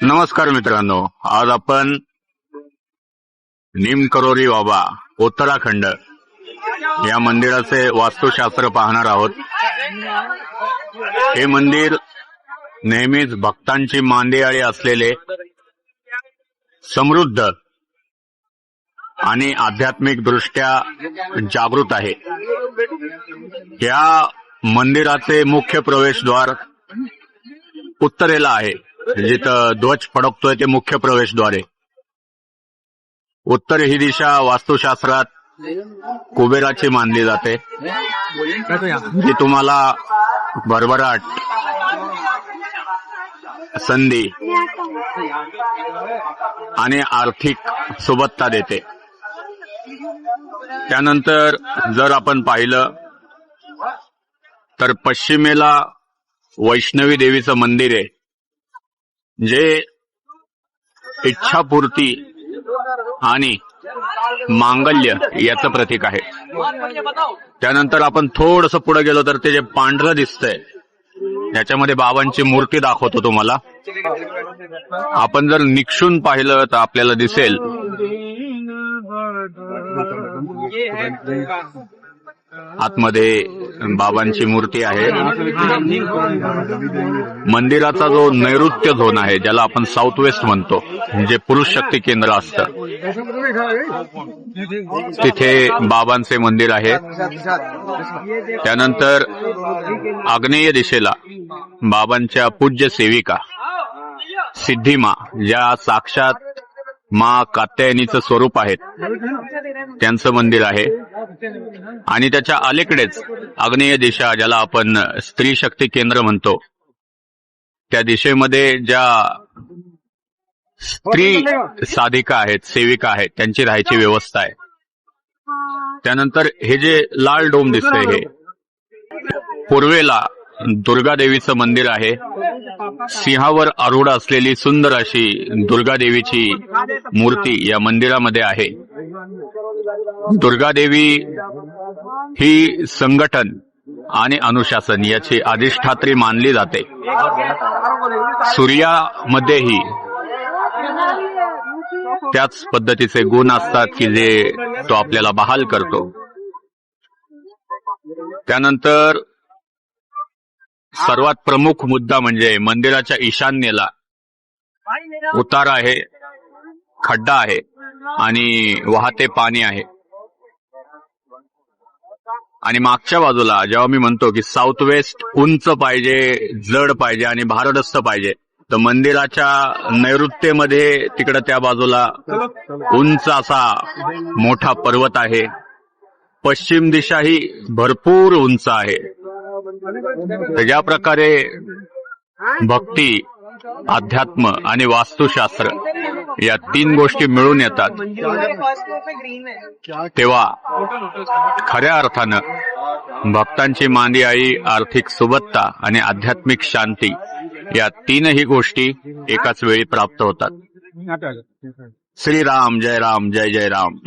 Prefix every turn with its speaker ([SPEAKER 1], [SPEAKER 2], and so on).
[SPEAKER 1] नमस्कार मित्रांनो, आज आपण नीमकरोली बाबा उत्तराखंड या मंदिराचे वास्तुशास्त्र पाहणार आहोत। हे मंदिर नेहमीच भक्तांची मांदियाळी असलेले समृद्ध आणि आध्यात्मिक दृष्ट्या जागृत आहे। या मंदिराचे मुख्य प्रवेशद्वार उत्तरेला आहे, जिथं ध्वज फडकतोय ते मुख्य प्रवेशद्वार आहे। उत्तर ही दिशा वास्तुशास्त्रात कुबेराची मानली जाते, जी तुम्हाला भरभराट, संधी आणि आर्थिक सुबत्ता देते। त्यानंतर जर आपण पाहिलं तर पश्चिमेला वैष्णवी देवीचं मंदिर आहे, जे इच्छापूर्ती आणि मांगल्य याचं प्रतीक आहे। त्यानंतर आपण थोडंसं पुढे गेलो तर ते जे पांढरं दिसतंय याच्यामध्ये बाबांची मूर्ती दाखवतो तुम्हाला। आपण जर निक्षून पाहिलं तर आपल्याला दिसेल आतमध्ये बाबांची मूर्ती आहे। मंदिराचा जो नैऋत्य झोन आहे, ज्याला आपण साऊथ वेस्ट म्हणतो, जे पुरुष शक्ती केंद्र असतं, तिथे बाबांचे मंदिर आहे। त्यानंतर आग्नेय दिशेला बाबांच्या पूज्य सेविका सिद्धिमा, ज्या साक्षात मां कात्यायनीचं स्वरूप आहेत, त्यांचं मंदिर आहे। आणि त्याच्या अलीकडेच आग्नेय दिशा, ज्याला आपण स्त्री शक्ती केंद्र म्हणतो, त्या दिशेमध्ये ज्या स्त्री साधिका आहेत, सेविका आहेत, त्यांची राहायची व्यवस्था आहे। त्यानंतर हे जे लाल डोम दिसतंय, हे पूर्वेला दुर्गा देवीचं मंदिर आहे। सिंहावर आरूढ असलेली सुंदर अशी दुर्गा देवीची मूर्ती या मंदिरामध्ये आहे। दुर्गा देवी ही संघटन आणि अनुशासन याची अधिष्ठात्री मानली जाते। सूर्यामध्येही त्याच पद्धतीचे गुण असतात की जे तो आपल्याला बहाल करतो। त्यानंतर सर्वात प्रमुख मुद्दा म्हणजे मंदिराच्या ईशान्येला उतार आहे, खड्डा आहे आणि वाहते पाणी आहे। आणि मागच्या बाजूला जेव्हा मी म्हणतो की साऊथ वेस्ट उंच पाहिजे, जड पाहिजे आणि भारदस्त पाहिजे, तर मंदिराच्या नैऋत्येमध्ये तिकडे त्या बाजूला उंच असा मोठा पर्वत आहे। पश्चिम दिशा ही भरपूर उंच आहे। तर ज्या प्रकारे भक्ती, अध्यात्म आणि वास्तुशास्त्र या तीन गोष्टी मिळून येतात, तेव्हा खऱ्या अर्थानं भक्तांची मांदियाळी, आर्थिक सुबत्ता आणि आध्यात्मिक शांती या तीनही गोष्टी एकाच वेळी प्राप्त होतात। श्रीराम, जय राम, जय जय राम।